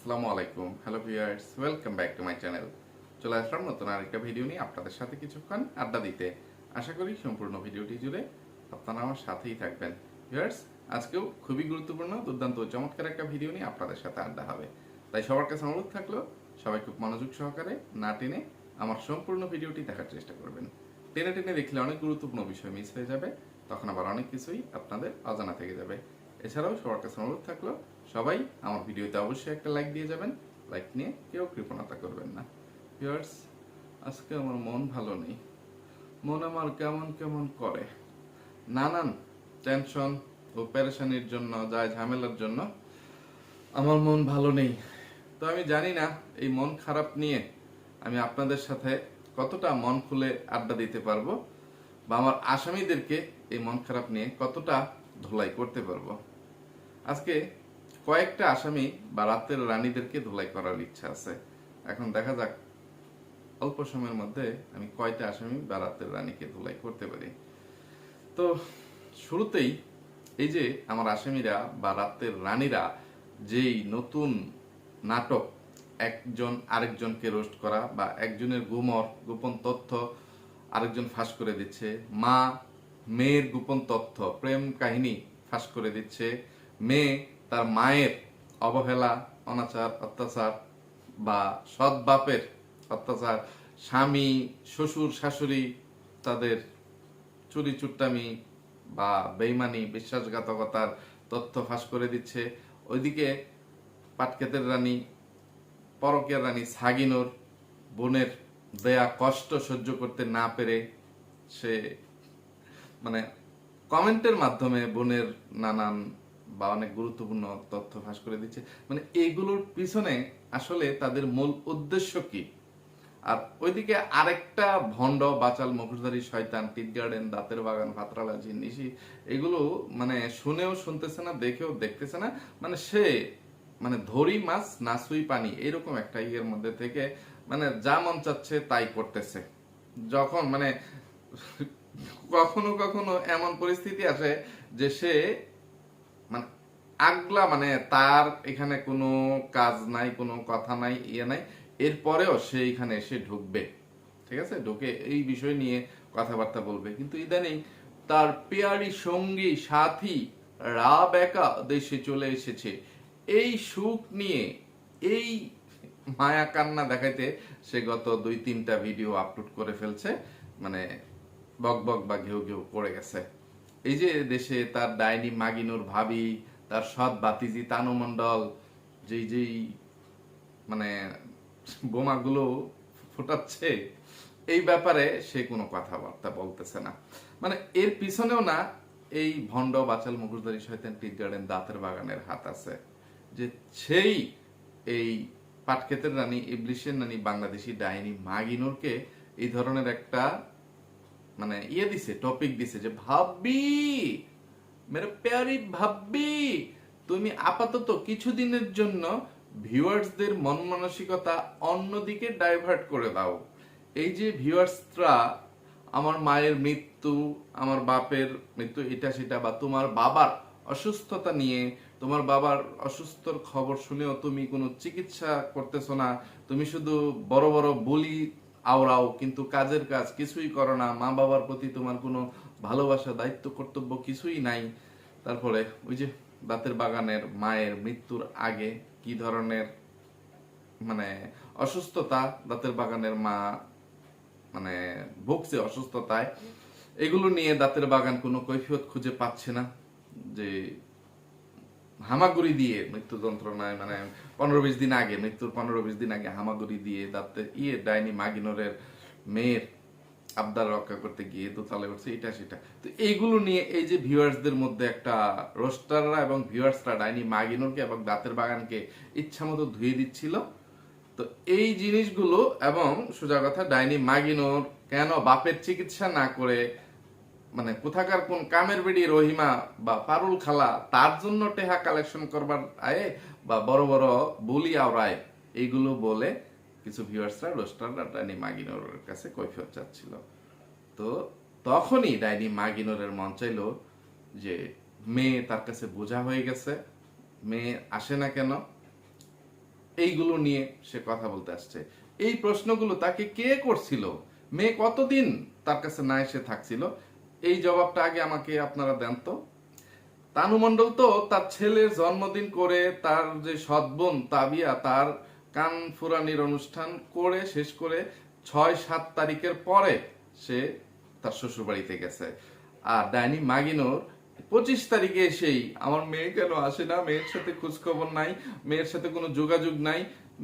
আসসালামু আলাইকুম, hello viewers, welcome back to my channel. চলে আসলাম নতুন আরেকটা ভিডিও নিয়ে আপনাদের সাথে কিছুক্ষণ আড্ডা দিতে। আশা করি সম্পূর্ণ ভিডিওটি জুড়ে আপনারা আমার সাথেই থাকবেন। ভিউয়ার্স, আজকেও খুবই গুরুত্বপূর্ণ, দুর্দান্ত চমৎকার একটা ভিডিও নিয়ে আপনাদের সাথে আড্ডা হবে। তাই সবার কাছে অনুরোধ থাকলো, সবাই খুব মনোযোগ সহকারে না টেনে আমার সম্পূর্ণ ভিডিওটি দেখার চেষ্টা করবেন। টেনে টেনে দেখলে অনেক গুরুত্বপূর্ণ বিষয় মিস হয়ে যাবে, তখন আবার অনেক কিছুই আপনাদের অজানা থেকে যাবে। এছাড়াও সবার কাছে অনুরোধ থাকলো, সবাই আমার ভিডিওতে অবশ্যই একটা লাইক দিয়ে যাবেন। লাইক নিয়ে কেউ কৃপণতা করবেন না। ভিউয়ার্স, আজকে আমার মন ভালো নেই। মন আমার কেমন কেমন করে, নানান টেনশন ও পেরেশানির জন্য, যায় ঝামেলার জন্য আমার মন ভালো নেই। তো আমি জানি না এই মন খারাপ নিয়ে আমি আপনাদের সাথে কতটা মন খুলে আড্ডা দিতে পারবো, বা আমার আসামিদেরকে এই মন খারাপ নিয়ে কতটা ধোলাই করতে পারবো। আজকে কয়েকটা আসামি বা রাতের রানীদেরকে ধোলাই করার ইচ্ছা আছে। এখন দেখা যাক অল্প সময়ের মধ্যে আমি কয়টা আসামি বা রাতের রানীকে ধোলাই করতে পারি। তো শুরুতেই এই যে আমার আসামিরা বা রাতের রানীরা যেই নতুন নাটক, একজন আরেকজনকে রোস্ট করা বা একজনের গোপন তথ্য আরেকজন ফাঁস করে দিচ্ছে, মা মেয়ের গোপন তথ্য, প্রেম কাহিনী ফাঁস করে দিচ্ছে, মেয়ে তার মায়ের অবহেলা, অনাচার, অত্যাচার বা সৎ বাপের অত্যাচার, স্বামী শ্বশুর শাশুড়ি তাদের চুরি চুট্টামি বা বেইমানি বিশ্বাসঘাতকতার তথ্য ফাঁস করে দিচ্ছে। ওইদিকে পাটক্ষেতের রানী, পরকের রানী সাগিনুর বোনের দেয়া কষ্ট সহ্য করতে না পেরে সে মানে কমেন্টের মাধ্যমে বোনের নানান বা অনেক গুরুত্বপূর্ণ তথ্য ফাঁস করে দিচ্ছে। মানে এইগুলোর পিছনে আসলে তাদের মূল উদ্দেশ্য কি? আর ওইদিকে আরেকটা ভণ্ড বাচাল মুখোশধারী শয়তান, টিট গার্ডেন, দাঁতের বাগান, ভাতরালা, জিনিসি, এগুলো মানে শুনেও শুনতেছে না, দেখেও দেখতেছে না। মানে সে মানে ধরি মাছ নাসুই পানি, এরকম একটা ইয়ের মধ্যে থেকে মানে যা মন চাচ্ছে তাই করতেছে। যখন মানে কখনো কখনো এমন পরিস্থিতি আসে যে সে মানে আগলা, মানে তার এখানে কোনো কাজ নাই, কোনো কথা নাই, ইয়ে নাই, এরপরেও সে এখানে এসে ঢুকবে, ঠিক আছে, ঢুকে এই বিষয় নিয়ে কথাবার্তা বলবে। কিন্তু ইদানিং তার পেয়ারি সঙ্গী সাথী রাবেকা দেশে চলে এসেছে, এই সুখ নিয়ে, এই মায়া কান্না দেখাইতে সে গত 2-3টা ভিডিও আপলোড করে ফেলছে। মানে বক বক বা ঘেউ ঘেউ পড়ে গেছে। এই যে দেশে তার ডাইনি মাগিনুর ভাবি, তার সৎ বাতিজি তানু মণ্ডল যেই যেই মানে বোমাগুলো ফোটাচ্ছে, এই ব্যাপারে সে কোনো কথাবার্তা বলতেছে না। মানে এর পিছনেও না এই ভণ্ড বাচাল মুখোশধারী শয়তান টিট গার্ডেন দাঁতের বাগানের হাত আছে। যে সেই এই পাটক্ষেতের রানী, ইবলিশের রানী, বাংলাদেশি ডাইনি মাগিনুরকে এই ধরনের একটা মানে ইয়ে দিছে, টপিক দিছে যে ভাবি, মেরে প্যারি ভাবি, তুমি আপাতত কিছুদিনের জন্য ভিউয়ার্সদের মন মানসিকতা অন্যদিকে ডাইভার্ট করে দাও। এই যে ভিউয়ার্সরা আমার মায়ের মৃত্যু, আমার বাপের মৃত্যু, এটা সেটা, বা তোমার বাবার অসুস্থতা নিয়ে, তোমার বাবার অসুস্থর খবর শুনেও তুমি কোনো চিকিৎসা করতেছো না, তুমি শুধু বড় বড় বলি আওড়াও কিন্তু কাজের কাজ কিছুই করো না, মা বাবার প্রতি তোমার কোনো ভালোবাসা, দায়িত্ব, কর্তব্য কিছুই নাই। তারপরে ওই যে দাঁতের বাগানের মায়ের মৃত্যুর আগে কি ধরনের মানে অসুস্থতা দাঁতের বাগানের মা মানে ভুগছে অসুস্থতায়, এগুলো নিয়ে দাঁতের বাগান কোনো কৈফিয়ত খুঁজে পাচ্ছে না। যে হামাগুড়ি দিয়ে মৃত্যু যন্ত্রণায় মানে 15-20 দিন আগে, মৃত্যুর 15-20 দিন আগে হামাগুড়ি দিয়ে দাঁতের ডাইনি মাগিনোরের মেয়ের আবদার রক্ষা করতে গিয়ে দোতলায় উঠছে, এটা সেটা। তো এইগুলো নিয়ে এই যে ভিউয়ার্সদের মধ্যে একটা, রোস্টাররা এবং ভিউয়ার্সরা ডাইনি মাগিনোরকে এবং দাঁতের বাগানকে ইচ্ছা মতো ধুয়ে দিচ্ছিল। তো এই জিনিসগুলো, এবং সোজা কথা ডাইনি মাগিনোর কেন বাপের চিকিৎসা না করে মানে কোথাকার কোন কামের বেড়ি রহিমা বা পারুল খালা তার জন্য টেহা কালেকশন করবার আয়ে বা বড় বড় বলি আওরায়, এইগুলো বলে কিছু ভিউয়ার্সরা, রোস্টাররা ডাইনি মাগিনোরের কাছে কৈফিয়ত চাচ্ছিল। তো তখনই ডাইনি মাগিনোরের মন চাইল যে মেয়ে তার কাছে বোঝা হয়ে গেছে, মেয়ে আসে না কেন, এইগুলো নিয়ে সে কথা বলতে আসছে। এই প্রশ্নগুলো তাকে কে করছিল, মেয়ে কতদিন তার কাছে না এসে থাকছিল, এই জবাবটা আগে আমাকে আপনারা দেন তো। তানু মণ্ডল তো তার ছেলের জন্মদিন করে, তার যে সৎবোন তাবিয়া তার কান ফুরানির অনুষ্ঠান করে শেষ করে 6-7 তারিখের পরে সে তার শ্বশুর বাড়িতে গেছে। আর ডাইনি মাগিনোর 25 তারিখে এসেই আমার মেয়ে কেন আসে না, মেয়ের সাথে খোঁজখবর নাই, মেয়ের সাথে কোনো যোগাযোগ নাই,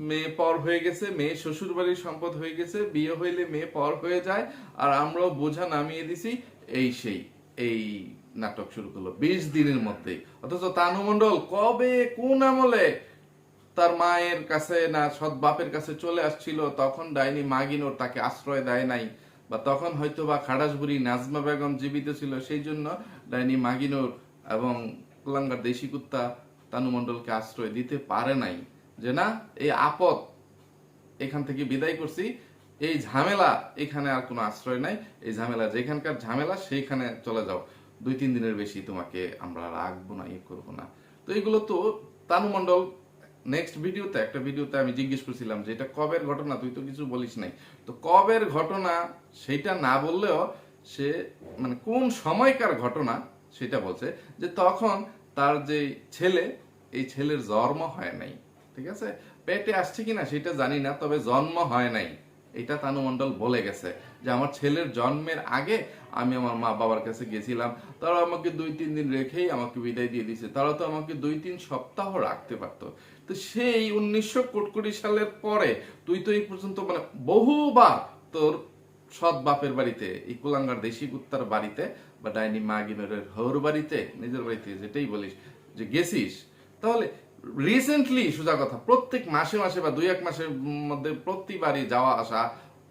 মেয়ে পর হয়ে গেছে, মেয়ে শ্বশুর বাড়ির সম্পদ হয়ে গেছে, বিয়ে হইলে মেয়ে পর হয়ে যায়, আর আমরাও বোঝা নামিয়ে দিছি, এই নাটক শুরু করলো 20 দিনের মধ্যে। অথচ তানু মণ্ডল কবে কোন আমলে তার মায়ের কাছে না সৎ বাপের কাছে চলে আসছিল, তখন ডাইনি মাগিনোর তাকে আশ্রয় দেয় নাই, বা তখন হয়তো বা খাড়াসবুড়ি নাজমা বেগম জীবিত ছিল, সেই জন্য ডাইনি মাগিনোর এবং কুলাঙ্গার দেশি কুত্তা তানু মণ্ডলকে আশ্রয় দিতে পারে নাই, যে না এই আপদ এখান থেকে বিদায় করছি, এই ঝামেলা এখানে আর কোনো আশ্রয় নাই, এই ঝামেলা যেখানকার ঝামেলা সেইখানে চলে যাও, 2-3 দিনের বেশি তোমাকে আমরা রাখবো না, করবো না। তো এগুলো তো তানু মণ্ডল নেক্সট ভিডিওতে, একটা ভিডিওতে আমি জিজ্ঞেস করছিলাম যে এটা কবের ঘটনা, তুই তো কিছু বলিস নাই। তো কবের ঘটনা সেটা না বললেও সে মানে কোন সময়কার ঘটনা সেটা বলছে, যে তখন তার যে ছেলে, এই ছেলের জন্ম হয় নাই, ঠিক আছে, পেটে আসছে কিনা সেটা জানি না, তবে জন্ম হয় নাই এটা তানু মণ্ডল বলে গেছে, যে আমার ছেলের জন্মের আগে আমি আমার মা বাবার কাছে গেছিলাম, তারা আমাকে 2-3 দিন রেখেই আমাকে বিদায় দিয়ে দিয়েছে, তারা তো আমাকে 2-3 সপ্তাহ রাখতে পারতো। তো সেই 1900 সালের পরে তুই তো এই পর্যন্ত মানে বহুবার তোর সৎ বাপের বাড়িতে, এই কুলাঙ্গার দেশি কুত্তার বাড়িতে বা ডাইনি মাগিনের হৌর বাড়িতে, নিজের বাড়িতে যেটাই বলিস যে গেছিস, তাহলে রিসেন্টলি সোজা কথা প্রত্যেক মাসে মাসে বা 2-1 মাসের মধ্যে প্রতিবারই যাওয়া আসা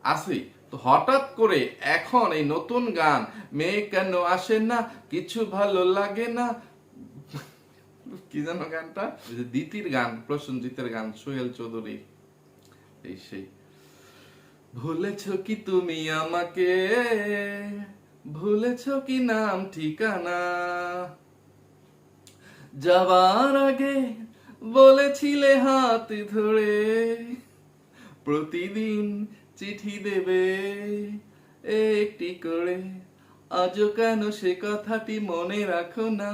আসি, তো হঠাৎ করে এখন এই নতুন গান মেয়ে কেন আসে না, কিছু ভালো লাগে না, কি জানো গানটা, দিতির গান, প্রসেনজিতের গান, সোহেল চৌধুরী, এই সেই ভুলেছ কি তুমি আমাকে, ভুলেছ কি নাম ঠিকানা, যাবার আগে বলেছিলে হাত ধরে প্রতিদিন চিঠি দেবে একটি করে, আজও কেন সে কথাটি মনে রাখো না,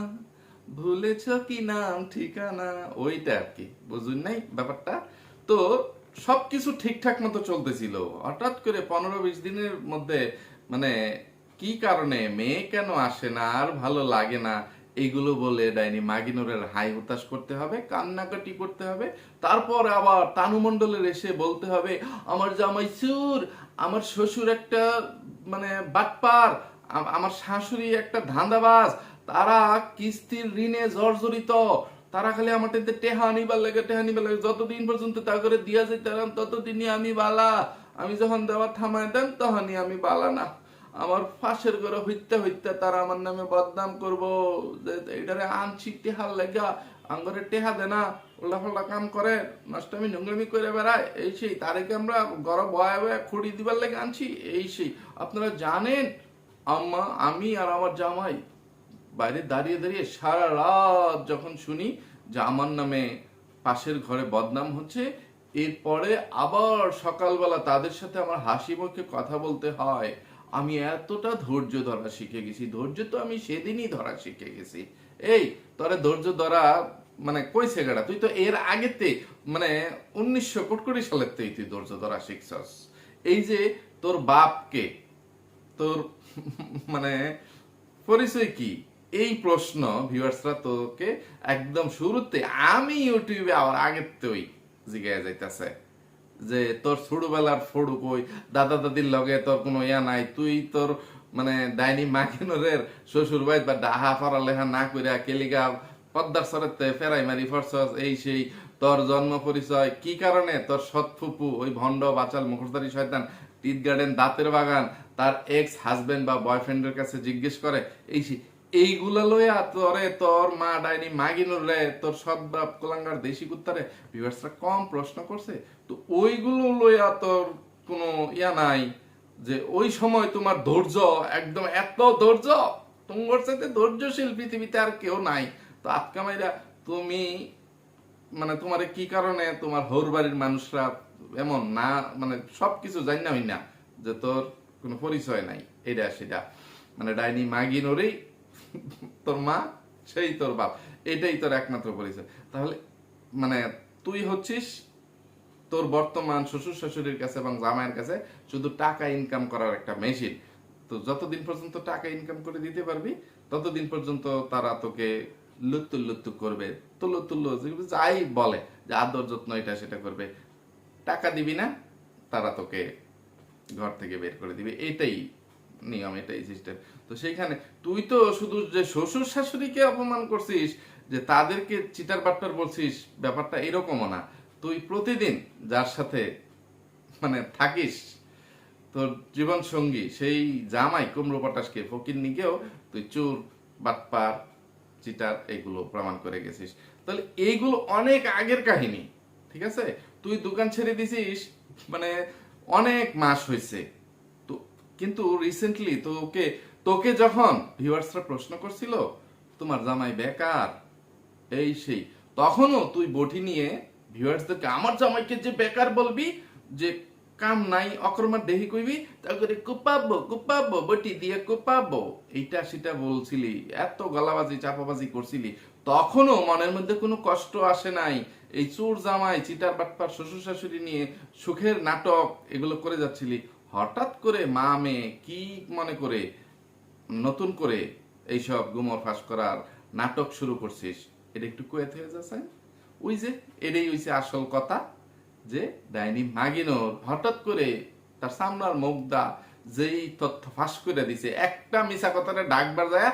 ভুলেছ কি নাম ঠিকানা, ওইটা আর কি, বুঝুন নাই ব্যাপারটা। তো সবকিছু ঠিকঠাক মতো চলতেছিল, হঠাৎ করে 15-20 দিনের মধ্যে মানে কি কারণে মেয়ে কেন আসে না, আর ভালো লাগে না, এইগুলো বলে ডাইনি মাগিনোরের হাই হতাশ করতে হবে, কান্নাকাটি করতে হবে, তারপর আবার তানু মণ্ডলের এসে বলতে হবে আমার জামাই চোর, আমার শ্বশুর একটা মানে বাটপার, আমার শাশুড়ি একটা ধান্দাবাজ, তারা কিস্তির ঋণে জর্জরিত, তারা খালি আমার টেহা নিবার লাগে, যতদিন পর্যন্ত তা করে দিয়া যেতাম ততদিনই আমি বালা, আমি যখন দেওয়া থামায় দেন তখনই আমি বালা না, আমার ফাঁসের ঘরে হইতে হইতে তারা আমার নামে বদনাম করবো, যে এটারে আনছি টেহার লাগা, আঙ্গরে টেহা দে না, উল্টা পাল্টা কাম করে, নষ্টামি নোংরামি করে বেড়ায়, এই সেই, তারেকে আমরা গরম বয়া বয়া খড়ি দিবার লাগে আনছি, এই সেই। আপনারা জানেন আম্মা, আমি আর আমার জামাই বাইরে দাঁড়িয়ে দাঁড়িয়ে সারা রাত যখন শুনি যে আমার নামে পাশের ঘরে বদনাম হচ্ছে, এরপরে আবার সকালবেলা তাদের সাথে আমার হাসি মুখে কথা বলতে হয়, আমি এতটা ধৈর্য ধরা শিখে গেছি, ধৈর্য তো আমি সেদিনই ধরা শিখে গেছি। এই তোরে ধৈর্য ধরা মানে কইছে গেড়া, তুই তো এর আগেতে মানে 1900 সালের তুই ধৈর্য ধরা শিখছস। এই যে তোর বাপকে, তোর মানে পরিচয় কি, এই প্রশ্ন ভিউয়ার্সরা তোকে একদম শুরুতে আমি ইউটিউবে আবার আগের তুই জিজ্ঞাসা যাইতেছে যে তোর ছোটবেলার ফটো কই, দাদা দাদির লগে তোর কোনো ইয়া নাই, তুই তোর মানে ডাইনি মাখিনোরের শ্বশুর বাড়ি বা ডাহা পড়ালেখা না কইরা কেলিগা পদ্মার সরেতে ফেরাই মারি ফরসস, এই সেই, তোর জন্ম পরিচয় কি কারণে, তোর সৎ ফুপু ওই ভণ্ড বাচাল মুখোশধারী শয়তান টিট গার্ডেন দাঁতের বাগান তার এক্স হাজবেন্ড বা বয়ফ্রেন্ডের কাছে জিজ্ঞেস করে, এই সেই, এইগুলা লইয়া তোরে তোর মা ডাইনি মাগিনুর রে, তোর সৎ বাপ কুলাঙ্গার দেশি কুত্তারে ভিউয়ার্সরা কম প্রশ্ন করছে। তো ওইগুলো লইয়া তোর কোনো ইয়া নাই যে ওই সময় তোমার ধৈর্য একদম এত ধৈর্য, তোমার সাথে ধৈর্যশীল পৃথিবীতে আর কেউ নাই। তো আটকা মাইরা তুমি মানে তোমার কি কারণে তোমার হৌর বাড়ির মানুষরা এমন না, মানে সবকিছু জানি না হই না যে তোর কোনো পরিচয় নাই, এটা সেটা, মানে ডাইনি মাগিনোরেই তোর মা, সেই তোর বাপ, এটাই তোর একমাত্র পরিচয়। তাহলে মানে তুই হচ্ছিস তোর বর্তমান শ্বশুর শাশুড়ির কাছে এবং জামাইয়ের কাছে শুধু টাকা ইনকাম করার একটা মেশিন। তো যতদিন পর্যন্ত টাকা ইনকাম করে দিতে পারবি ততদিন পর্যন্ত তারা তোকে লুত্তু লুত্তু করবে, তুল্লু তুল্লু যাই বলে যে আদর যত্ন এটা সেটা করবে। টাকা দিবি না, তারা তোকে ঘর থেকে বের করে দিবে, এটাই নিয়ম, এটাই সিস্টেম। তো সেইখানে তুই তো শুধু যে শ্বশুর শাশুড়িকে অপমান করছিস, যে তাদেরকে চিটার বাট্টার বলছিস, ব্যাপারটা এরকমও না। তুই প্রতিদিন যার সাথে মানে থাকিস, তোর জীবন সঙ্গী সেই জামাই কুমড়ো পটাশকে ফকিন্নিকেও তুই চোর, বাটপার, চিটার এগুলো প্রমাণ করে গেছিস। তাহলে এইগুলো অনেক আগের কাহিনী, ঠিক আছে? তুই দোকান ছেড়ে দিছিস মানে অনেক মাস হয়েছে তো, কিন্তু রিসেন্টলি তোকে তোকে যখন ভিউয়ার্সরা প্রশ্ন করছিল তোমার জামাই বেকার এই সেই, তখনও তুই বটি নিয়ে ভিউয়ার্সদেরকে আমার জামাইকে যে বেকার বলবি, যে কাম নাই অকর্মার দেহি কইবি, তারপরে কুপাবো কুপাবো বটি দিয়ে কুপাবো, এইটা সেটা বলছিলি, এত গলাবাজি চাপাবাজি করছিলি, তখনও মনের মধ্যে কোনো কষ্ট আসে নাই? এই চোর জামাই চিটার বাটপার শ্বশুর শাশুড়ি নিয়ে সুখের নাটক এগুলো করে যাচ্ছিলি, হঠাৎ করে মা মেয়ে কি মনে করে নতুন করে এইসব গুমর ফাঁস করার নাটক শুরু করছিস? এটা একটু কয়ে থেকে যাচ্ছে। ওই যে এটাই হইছে আসল কথা, যে ডাইনি মাগিনোর হঠাৎ করে তার সামনার মুখদা যেই তথ্য ফাঁস করে দিছে, একটা মিছা কথারে ডাকবার যায়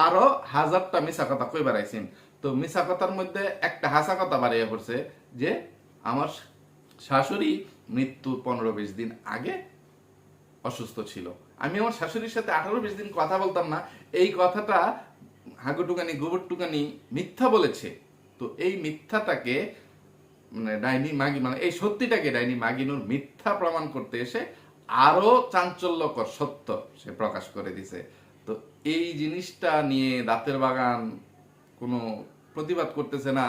আরো হাজারটা মিছা কথা কই বেড়াইছেন। তো মিছা কথার মধ্যে একটা হাসা কথা বাড়িয়ে পড়ছে যে আমার শাশুড়ি মৃত্যুর 15-20 দিন আগে অসুস্থ ছিল, আমি আমার শাশুড়ির সাথে 18-20 দিন কথা বলতাম না, এই কথাটা হাগুটুকানি গোবরটুকানি মিথ্যা বলেছে। তো এই মিথ্যাটাকে মানে ডাইনি মাগি মানে এই সত্যিটাকে ডাইনি মাগিনুর মিথ্যা প্রমাণ করতে এসে আরো চাঞ্চল্যকর সত্য সে প্রকাশ করে দিছে। তো এই জিনিসটা নিয়ে দাঁতের বাগান কোনো প্রতিবাদ করতেছে না,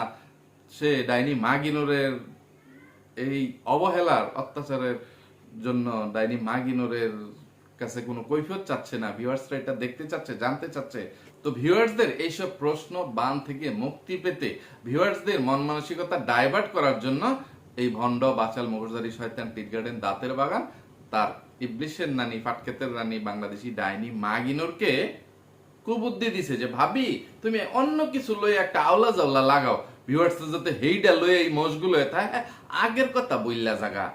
সে ডাইনি মাগিনুরের এই অবহেলার অত্যাচারের জন্য ডাইনি মাগিনুরের কাছে কোনো কৈফিয়ত চাচ্ছে না, ভিউয়ার্সরা এটা দেখতে চাচ্ছে, জানতে চাচ্ছে। তো ভিউয়ার্সদের এইসব প্রশ্ন বান থেকে মুক্তি পেতে, ভিউয়ার্সদের মন মানসিকতা ডাইভার্ট করার জন্য এই ভণ্ড বাচাল মুখোশধারী শয়তান টিট গার্ডেন দাঁতের বাগান তার ইবলিশের নানি ফাটকেতের রানী বাংলাদেশি ডাইনি মাগিনুরকে কুবুদ্ধি দিছে যে ভাবি তুমি অন্য কিছু লয়ে একটা আওলা জাওলা লাগাও, ভিউয়ার্স যাতে হেইডা লয়ে এই মোষগুলো থাকে আগের কথা বইলা জাগা,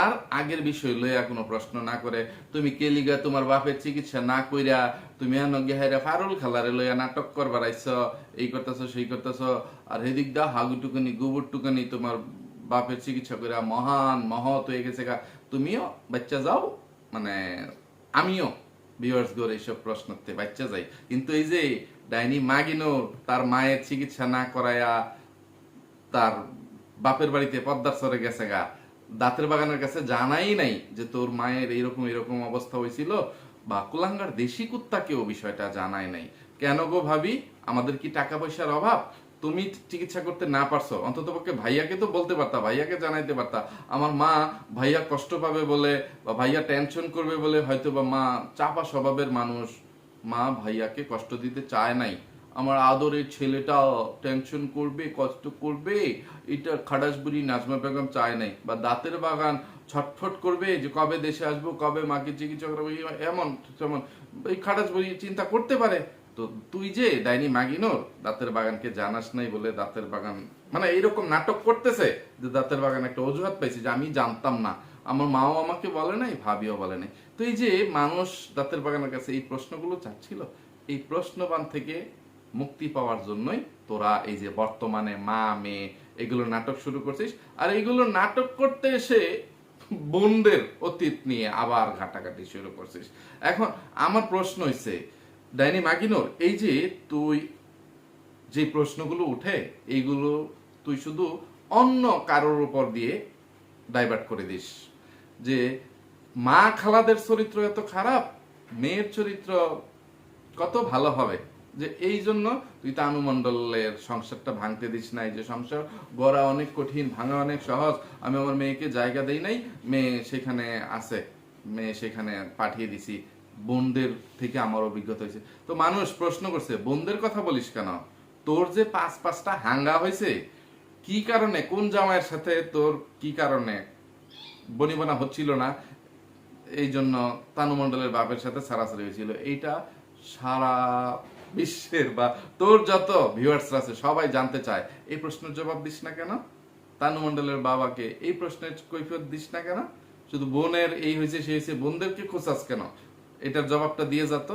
আর আগের বিষয় লইয়া কোনো প্রশ্ন না করে তুমি কেলিগা তোমার বাপের চিকিৎসা না কইরা তুমি এনগে হাইরা ফারুল খালারে লইয়া নাটক করবার আইছ, এই করতেছ সেই করতেছ, আর হেদিক দা হাগুটুকানি গোবরটুকানি তোমার বাপের চিকিৎসা কইরা মহান মহৎ হয়ে গেছে গা, তুমিও বাচ্চা যাও, মানে আমিও ভিউয়ার্স গোর এইসব প্রশ্নতে বাচ্চা যাই। কিন্তু এই যে ডাইনি মাগিনোর তার মায়ের চিকিৎসা না করায়া তার বাপের বাড়িতে পদ্মার সরে গেছে গা, দাঁতের বাগানের কাছে জানাই নাই যে তোর মায়ের এইরকম এরকম অবস্থা হয়েছিল, বা কুলাঙ্গার দেশি কুত্তাকেও বিষয়টা জানাই নাই। কেন গো ভাবি, আমাদের কি টাকা পয়সার অভাব? তুমি চিকিৎসা করতে না পারছো, অন্তত পক্ষে ভাইয়াকে তো বলতে পারতা, ভাইয়াকে জানাইতে পারতা। আমার মা ভাইয়া কষ্ট পাবে বলে বা ভাইয়া টেনশন করবে বলে হয়তো বা মা চাপা স্বভাবের মানুষ, মা ভাইয়াকে কষ্ট দিতে চায় নাই। আমার আদরের ছেলেটা টেনশন করবে, কষ্ট করবে, এটা খাটাসবুড়ি নাজমা বেগম চায় নাই। বা দাঁতের বাগান ছটফট করবে যে কবে দেশে আসবো, কবে মাকে চিকিৎসা করবো, এমন তেমন এই খাটাসবুড়ি চিন্তা করতে পারে। তো তুই যে ডাইনি মাগিনোর দাঁতের বাগানকে জানাস নাই বলে দাঁতের বাগান মানে এইরকম নাটক করতেছে যে দাঁতের বাগান একটা অজুহাত পাইছি যে আমি জানতাম না, আমার মাও আমাকে বলে নাই, ভাবিও বলে নাই। তো এই যে মানুষ দাঁতের বাগানের কাছে এই প্রশ্নগুলো চাচ্ছিল, এই প্রশ্নবান থেকে মুক্তি পাওয়ার জন্যই তোরা এই যে বর্তমানে মা মেয়ে এগুলো নাটক শুরু করছিস, আর এইগুলো নাটক করতে এসে বোনদের অতীত নিয়ে আবার ঘাটাঘাটি শুরু করছিস। এখন আমার প্রশ্ন হইছে ডাইনি মাগিনোর, এই যে তুই যে প্রশ্নগুলো উঠে এইগুলো তুই শুধু অন্য কারোর উপর দিয়ে ডাইভার্ট করে দিস, যে মা খালাদের চরিত্র এত খারাপ, মেয়ের চরিত্র কত ভালো হবে, যে এই জন্য তুই তানু মণ্ডলের সংসারটা ভাঙতে দিস নাই, যে সংসার গড়া অনেক কঠিন, ভাঙা অনেক সহজ, আমি আমার মেয়েকে জায়গা দেই নাই, মেয়ে সেখানে আছে, মেয়ে সেখানে পাঠিয়ে দিছি। বোনদের থেকে আমার অভিজ্ঞতা হয়েছে। তো মানুষ প্রশ্ন করছে বোনদের কথা বলিস কেন? তোর যে পাঁচটা হাঙ্গা হয়েছে কি কারণে, কোন জামাইয়ের সাথে তোর কি কারণে বনিবনা হচ্ছিল না, এই জন্য তানু মণ্ডলের বাপের সাথে ছাড়াছাড়ি হয়েছিল। এইটা সারা বিশ্বের বা তোর যত ভিউয়ার্স আছে সবাই জানতে চায়। এই প্রশ্নের জবাব দিস না কেন? তানু মণ্ডলের বাবাকে এই প্রশ্নের কৈফিয়ত দিস না কেন? শুধু বোনের এই হয়েছে সেই হয়েছে, বোনদেরকে খোঁচাস কেন? এটার জবাবটা দিয়ে যেত।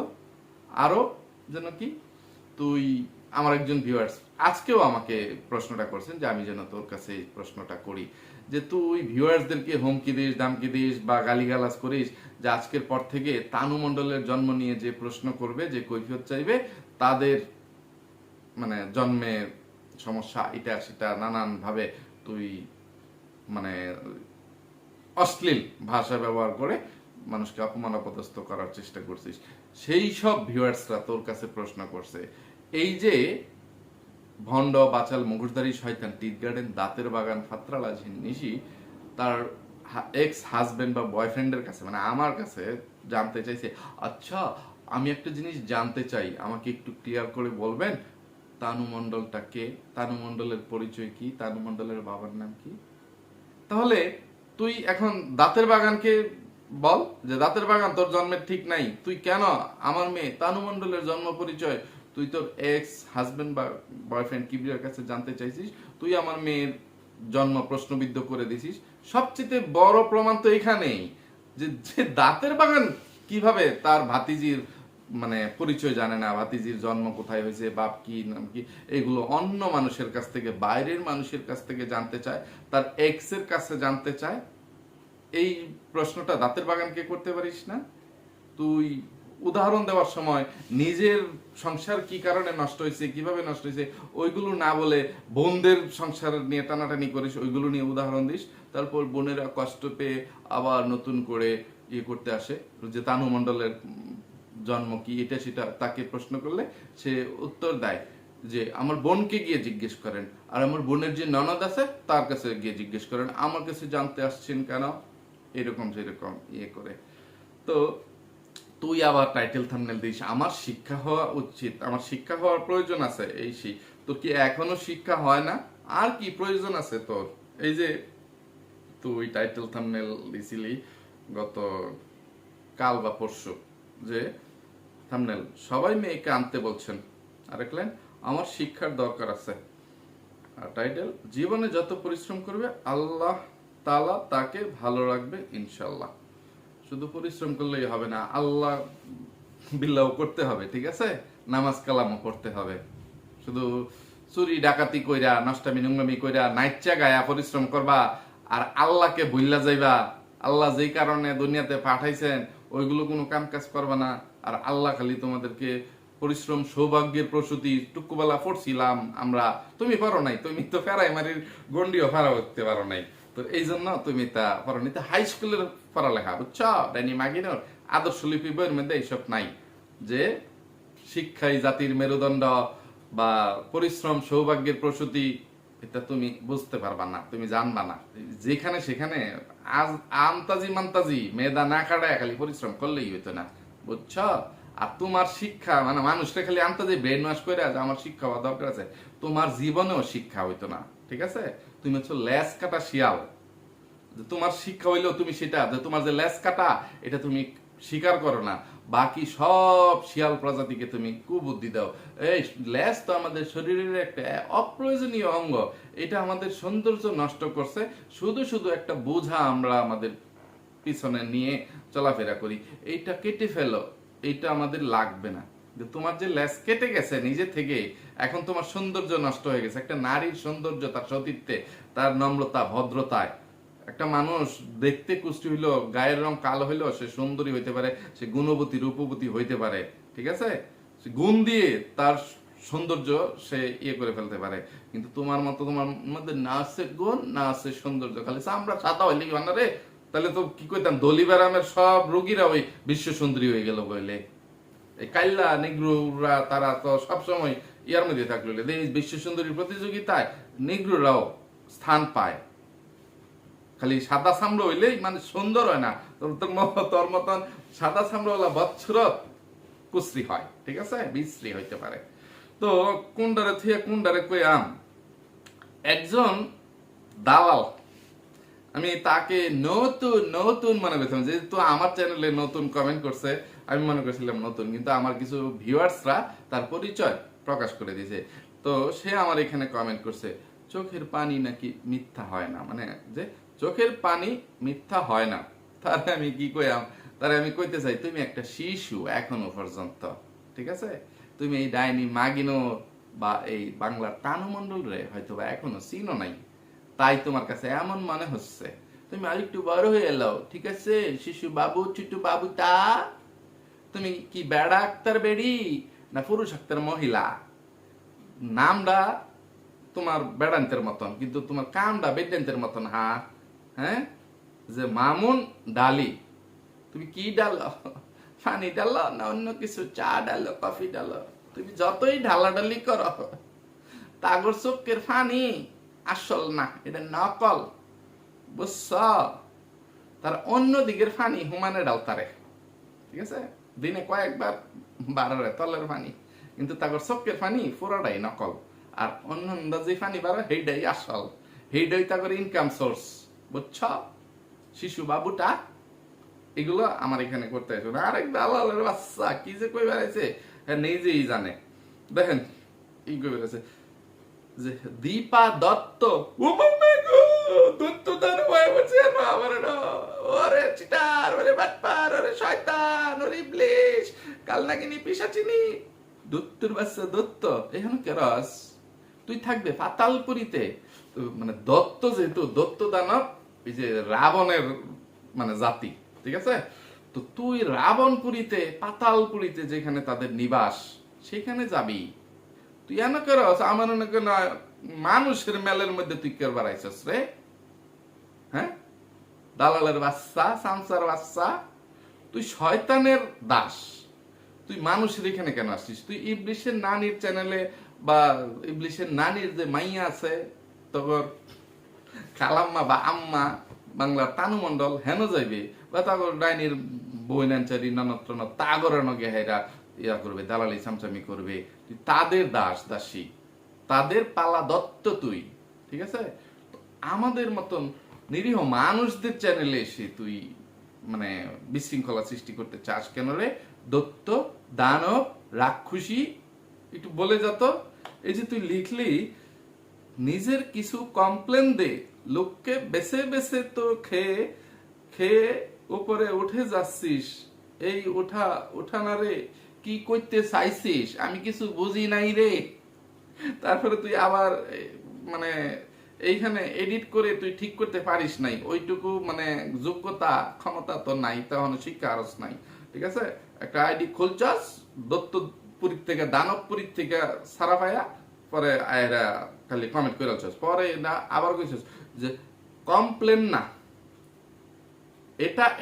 আরো যেন কি, তুই আমার একজন ভিউয়ার্স আজকেও আমাকে প্রশ্নটা করছেন যে আমি যেন তোর কাছে এই প্রশ্নটা করি, যে তুই ভিউয়ার্সদেরকে হুমকি দিস, দামকি দিস বা গালিগালাজ করিস যে আজকের পর থেকে তানু মণ্ডলের জন্ম নিয়ে যে প্রশ্ন করবে, যে কৈফিয়ত চাইবে, তাদের মানে জন্মের সমস্যা এটা সেটা নানান ভাবে তুই মানে অশ্লীল ভাষা ব্যবহার করে মানুষকে অপমান অপদস্থ করার চেষ্টা করছিস। সেই সব ভিউয়ার্সরা তোর কাছে প্রশ্ন করছে, এই যে ভণ্ড বাচাল মুখোশধারী শয়তান টিট গার্ডেন দাঁতের বাগান ফাত্রালা নিশি তার এক্স হাজবেন্ড বা বয়ফ্রেন্ডের কাছে মানে আমার কাছে জানতে চাইছে, আচ্ছা আমি একটা জিনিস জানতে চাই, আমাকে একটু ক্লিয়ার করে বলবেন তানু মণ্ডলটা কে, তানু মণ্ডলের পরিচয় কি, তানু মণ্ডলের বাবার নাম কি? তাহলে তুই এখন দাঁতের বাগানকে বল যে দাঁতের বাগান তোর জন্মের ঠিক নাই, তুই কেন আমার মেয়ে তানু মণ্ডলের জন্ম পরিচয় তুই তোর এক্স হাজবেন্ড বা বয়ফ্রেন্ড কিবরিয়ার কাছে জানতে চাইছিস, তুই আমার মেয়ের জন্ম প্রশ্নবিদ্ধ করে দিছিস। সবচেয়ে বড় প্রমাণ তো এখানেই যে দাঁতের বাগান কিভাবে তার ভাতিজির মানে পরিচয় জানে না, ভাতিজির জন্ম কোথায় হয়েছে, বাপ কি নাম কি, এগুলো অন্য মানুষের কাছ থেকে, বাইরের মানুষের কাছ থেকে জানতে চায়, তার এক্স এর কাছে জানতে চায়। এই প্রশ্নটা দাঁতের বাগানকে করতে পারিস না? তুই উদাহরণ দেওয়ার সময় নিজের সংসার কি কারণে নষ্ট হয়েছে, কিভাবে নষ্ট হয়েছে, ওইগুলো না বলে বোনদের সংসার নিয়ে টানাটানি করিস, ওইগুলো নিয়ে উদাহরণ দিস। তারপর বোনেরা কষ্ট পেয়ে আবার নতুন করে ইয়ে করতে আসে যে তানু মণ্ডলের জন্ম কি, এটা সেটা তাকে প্রশ্ন করলে সে উত্তর দেয় যে আমার বোনকে গিয়ে জিজ্ঞেস করেন, আর আমার বোনের যে ননদ আছে তার কাছে গিয়ে জিজ্ঞেস করেন, আমার কাছে জানতে আসছেন কেন? এরকম সেরকম ইয়ে করে। তো তুই আবার টাইটেল থাম্বনেল দিস আমার শিক্ষা হওয়া উচিত, আমার শিক্ষা হওয়ার প্রয়োজন আছে, এই সেই। তোর কি এখনো শিক্ষা হয় না? আর কি প্রয়োজন আছে তোর? এই যে তুই টাইটেল থাম্বনেল দিছিলি গত কাল বা পরশু, যে থাম্বনেল সবাই মেয়েকে আনতে বলছেন, আরেক লাইন আমার শিক্ষার দরকার আছে, আর টাইটেল জীবনে যত পরিশ্রম করবে আল্লাহ তাআলা তাকে ভালো রাখবে ইনশাআল্লাহ। শুধু পরিশ্রম করলেই হবে না, আল্লাহ বিল্লাহ করতে হবে, ঠিক আছে, নামাজ কালামও করতে হবে। শুধু চুরি ডাকাতি কইরা নষ্টামি নোংরামি কইরা নাইচ্চা গায়া পরিশ্রম করবা আর আল্লাহকে ভুল্লা যাইবা, আল্লাহ যেই কারণে দুনিয়াতে পাঠাইছেন ওইগুলো কোনো কাম কাজ করবা না, আর আল্লাহ খালি তোমাদেরকে পরিশ্রম সৌভাগ্যের প্রসূতি টুকুবেলা পড়ছিলাম আমরা, তুমি পারো নাই, তুমি তো প্রাইমারির গন্ডিও ফারা করতে পারো নাই, তো এই জন্য তুমি তা পারো নি। হাই স্কুলের পড়ালেখা বুঝছো, ডাইনি মাগিনোর আদর্শ লিপি বইয়ের মধ্যে এইসব নাই যে শিক্ষাই জাতির মেরুদণ্ড বা পরিশ্রম সৌভাগ্যের প্রসূতি, এটা তুমি বুঝতে পারবা না, তুমি জানবা না। যেখানে সেখানে আমতাজি মান্তাজি মেধা না কাটায় খালি পরিশ্রম করলেই হইতো না, বুঝছো? আর তোমার শিক্ষা মানে মানুষটা খালি আন্তাজি ব্রেন ওয়াশ করে আজ আমার শিক্ষা হওয়া দরকার আছে, তোমার জীবনেও শিক্ষা হইতো না, ঠিক আছে? তুমি হচ্ছে লেস কাটা শিয়াল, তোমার শিক্ষা হইলেও তুমি সেটা যে তোমার যে লেস কাটা এটা তুমি স্বীকার করো না, বাকি সব শিয়াল প্রজাতিকে তুমি কুবুদ্ধি দাও। এই লেস তো আমাদের শরীরের একটা অপ্রয়োজনীয় অঙ্গ, এটা আমাদের সৌন্দর্য নষ্ট করছে, শুধু শুধু একটা বোঝা আমরা আমাদের পিছনে নিয়ে চলাফেরা করি, এইটা কেটে ফেলো, এইটা আমাদের লাগবে না। তোমার যে লেস কেটে গেছে নিজে থেকে, এখন তোমার সৌন্দর্য নষ্ট হয়ে গেছে। একটা নারীর সৌন্দর্য তার সতীত্বে, তার নম্রতা ভদ্রতায়। একটা মানুষ দেখতে কুষ্টি হইলো, গায়ের রং কালো হইলো, সে সুন্দরী হইতে পারে, সে গুণবতী রূপবতী হইতে পারে, ঠিক আছে, সে গুণ দিয়ে তার সৌন্দর্য সে ইয়ে করে ফেলতে পারে। কিন্তু তোমার মতো তোমার মধ্যে না আছে গুণ, না আছে সৌন্দর্য, খালি আমরা সাদা হইলে কি বানা রে, তাহলে তো কি কইতাম দলি ব্যারামের সব রোগীরা ওই বিশ্ব সুন্দরী হয়ে গেল বলে। এই কাইল্লা নিগ্রুরা তারা তো সবসময় ইয়ার মধ্যে থাকলো, এই বিশ্ব সুন্দরী প্রতিযোগিতায় নিগ্রুরাও স্থান পায়। খালি সাদা চামড়া হইলেই মানে সুন্দর হয় না, তোর মতন সাদা চামড়াওয়ালা বৎসরত কুশ্রী হয়, ঠিক আছে, বিশ্রী হইতে পারে। তো কুন্ডারে থিয়ে কুন্ডারে কইয়াম, একজন দালাল, আমি তাকে নতুন নতুন মনে করছিলাম, যেহেতু আমার চ্যানেলে নতুন কমেন্ট করছে আমি মনে করছিলাম নতুন, কিন্তু আমার কিছু ভিউয়ার্সরা তার পরিচয় প্রকাশ করে দিয়েছে। তো সে আমার এখানে কমেন্ট করছে, চোখের পানি নাকি মিথ্যা হয় না, মানে যে চোখের পানি মিথ্যা হয় না। তারে আমি কি কইয়াম, তারে আমি কইতে চাই, তুমি একটা শিশু এখনো পর্যন্ত, ঠিক আছে, তুমি এই ডাইনি মাগিনো বা এই বাংলার তানুমণ্ডল রে হয়তো বা এখনো চিনো নাই, তাই তোমার কাছে এমন মনে হচ্ছে। তুমি আরেকটু বড় হয়ে এলো, ঠিক আছে, শিশু বাবু ছোটু বাবু, তা তুমি কি বেড়া আক্তার বেড়ি না পুরুষ আক্তার মহিলা? নামটা তোমার বেড়ান্তের মতন, কিন্তু তোমার কামটা বেডান্তের মতন। হ্যাঁ, যে মামুন ডালি, তুমি কি ডালো? পানি ডালো না অন্য কিছু, চা ডালো, কফি ডালো? তুমি যতই ঢালাঢালি করো, তাগর চোখের ফানি আসল না, এটা নকল, বুঝছ? তার অন্য দিকের ফানি হুমানে ডালতারে, ঠিক আছে, দিনে কয়েকবার বাড়ারে তলের ফানি, কিন্তু তাগর চোখের ফানি পুরোটাই নকল। আর অন্য যে ফানি বাড়ে সেইটাই আসল, সেইটাই তাগর ইনকাম সোর্স, বুঝছ শিশু বাবুটা? এগুলো আমার এখানে করতে আসবে না। আরেক দালালের বাচ্চা কি যে কই বেড়াইছে নিজেই জানে। দেখেন কি কই বেড়াইছে, যে দীপা দত্ত, দত্ত তার ভয় বলছে আমার, ওরে চিটার, ওরে বাটপার, ওরে শয়তান, ওরে ইবলিশ, কাল নাগিনী পিশাচিনী, দত্তর বাচ্চা দত্ত এখন কেরস, তুই থাকবে পাতালপুরীতে। মানে দত্ত, যেহেতু দত্ত দানব, এই যে রাবণের মানে জাতি, ঠিক আছে, তো তুই রাবণপুরীতে, পাতালপুরীতে যেখানে তাদের নিবাস, সেখানে যাবি। তুই এন করস আমার মানুষের মেলের মধ্যে তুই কেউ বাড়াইছস রে? হ্যাঁ, দালালের বাচ্চা, সামসার বাচ্চা, তুই শয়তানের দাস, তুই মানুষের এখানে কেন আসছিস? তুই ইবলিশের নানির চ্যানেলে বা ইবলিশের নানির যে মাইয়া আছে তখন খালাম্মা বা আম্মা বাংলার তানুমণ্ডল হেন যাইবে, বা তাগর ডাইনির বইনাঞ্চারি ননত্র তাগরের নগে হেরা ইয়া করবে, দালালি চামচামি করবে, তুই তাদের দাস দাসী, তাদের পালা দত্ত তুই, ঠিক আছে? আমাদের মতন নিরীহ মানুষদের চ্যানেলে এসে তুই মানে বিশৃঙ্খলা সৃষ্টি করতে চাস কেন রে? দত্ত দানব রাক্ষসী, একটু বলে যত। এই যে তুই লিখলি নিজের কিছু কমপ্লেন দে, লোককে বেছে বেছে তো খেয়ে খেয়ে উপরে উঠে যাচ্ছিস, এই উঠানা রে কি করতে চাইছিস আমি কিছু বুঝি নাই রে। তারপরে তুই আবার মানে এইখানে এডিট করে তুই ঠিক করতে পারিস নাই, ওইটুকু মানে যোগ্যতা ক্ষমতা তো নাই, তখন শিক্ষা আরস নাই, ঠিক আছে? একটা আইডি খুলছাস দত্তপুরীর থেকে, দানবপুরীর থেকে সারা পায়া, পরে আয়রা খালি কমেন্ট করে আলছাস, পরে না আবার কইছস যে কমপ্লেন না,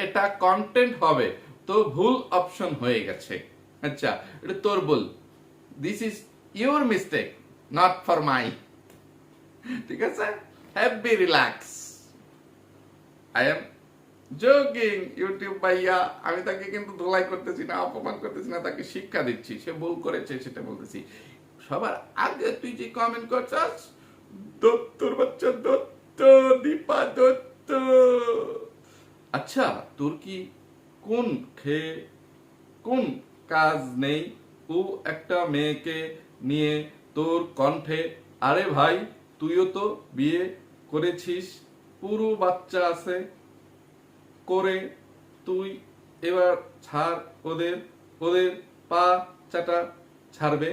এটা কন্টেন্ট হবে, তো ভুল অপশন হয়ে গেছে। আচ্ছা, এটা তোর ভুল, this is your mistake, not for my, ঠিক আছে? Happy relax, I am joking YouTube ভাইয়া, আমি তাকে কিন্তু ধোলাই করতেছি না, অপমান করতেছি না, তাকে শিক্ষা দিচ্ছি, সে ভুল করেছে সেটা বলতেছি। সবার আগে তুই যে কমেন্ট করছস, দত্তর বাচ্চা দত্ত, দীপা দত্ত, আচ্ছা তোর কি কোন খেয়ে কোন কাজ নেই? ও একটা মেয়েকে নিয়ে তোর কণ্ঠে, আরে ভাই তুইও তো বিয়ে করেছিস, পুরো বাচ্চা আছে, করে তুই এবার ছাড় ওদের, ওদের পা চাটা ছাড়বে।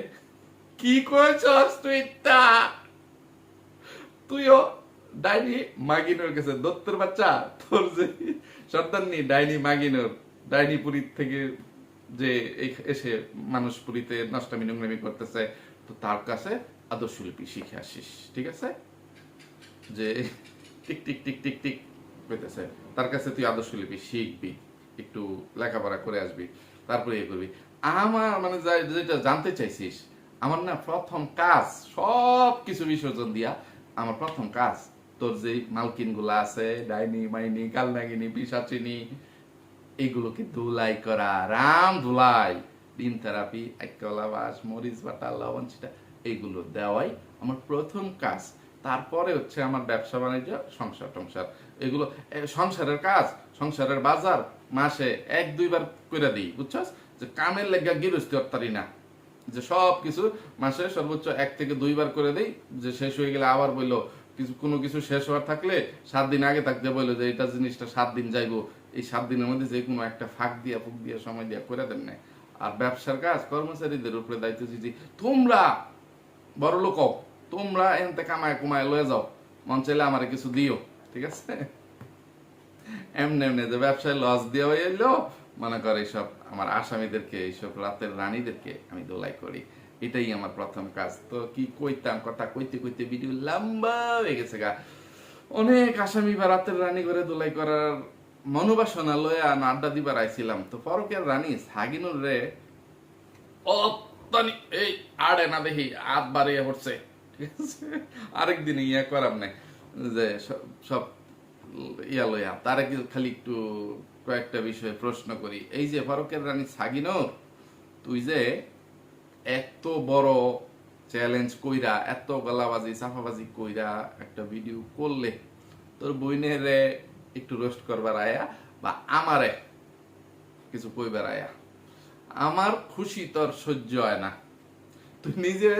কি করেছস তুই? তা তুইও ডাইনি মাগিনোর কাছে, দত্তর বাচ্চা, তোর যে সর্দারনি ডাইনি মাগিনোর, ডাইনিপুরীর থেকে যে এসে মানুষপুরীতে নষ্টামি নোংরামি করতেছে, তো তার কাছে আদর্শলিপি শিখে আসিস, ঠিক আছে? যে tick tick tick tick tick কইতেছে, তার কাছে তুই আদর্শলিপি শিখবি, একটু লেখাপড়া করে আসবি, তারপরে ইয়ে করবি। আমার মানে যেটা জানতে চাইছিস, আমার না প্রথম কাজ সব কিছু বিসর্জন দিয়া, আমার প্রথম কাজ তোর যে মালকিন গুলা আছে, ডাইনি মাইনি কালনাগিনী পিশাচিনী, এগুলোকে ধুলাই করা, রাম ধুলাই, ডিম থেরাপি, একলা বাস, মরিচ বাটা, লবণ ছিটা, এগুলো দেওয়াই আমার প্রথম কাজ। তারপরে হচ্ছে আমার ব্যবসা বাণিজ্য, সংসার টংসার, এগুলো সংসারের কাজ, সংসারের বাজার মাসে 1-2 বার করে দিই, বুঝছস? যে কামের লেগা গিরস্তি অত্তারি না, যে সব কিছু মাসে সর্বোচ্চ 1 থেকে 2 বার করে দেই, যে শেষ হয়ে গেলে আবার বললো কিছু, কোনো কিছু শেষ হওয়ার থাকলে 7 দিন আগে থাকতে বললো যে এটা জিনিসটা 7 দিন যাইবো, এই 7 দিনের মধ্যে যে কোনো একটা ফাঁক দিয়া ফুক দিয়া সময় দিয়া করে দেন না। আর ব্যবসার কাজ কর্মচারীদের উপরে দায়িত্ব দিচ্ছি, তোমরা বড় লোক হও, তোমরা এনতে কামায় কুমায় লয়ে যাও, মন চাইলে আমার কিছু দিও, ঠিক আছে? এমনি এমনি যে ব্যবসায় লস দিয়ে এলো, মনে করে এইসব আমার আসামিদেরকে, এইসব রাতের রানীদেরকে আমি দোলাই করি, এটাই আমার প্রথম কাজ। তো কি কইতাম, কথা কইতে কইতে ভিডিও লম্বা হয়ে গেছে গা। অনেক আসামি বা রাতের রানী করে দোলাই করার মনোবাসনা লয়ে আড্ডা দিবার আইছিলাম, তো পরকের রানী সাগিনুর রে অত্যানি এই আড়ে না দেখি আত বাড়িয়ে পড়ছে, ঠিক আছে? আরেকদিন ইয়া করার নাই, যে সব ইয়া লইয়া তারা খালি একটু কয়েকটা বিষয়ে প্রশ্ন করি। এই যে ফারুকের রানী সাগিনোর, তুই যে এত বড় চ্যালেঞ্জ কইরা, এত গলাবাজি চাপাবাজি কইরা একটা ভিডিও করলে, তোর বইনের একটু রোস্ট করবার আয়া বা আমারে কিছু কইবার আয়া, আমার খুশি তোর সহ্য হয় না। তুই নিজে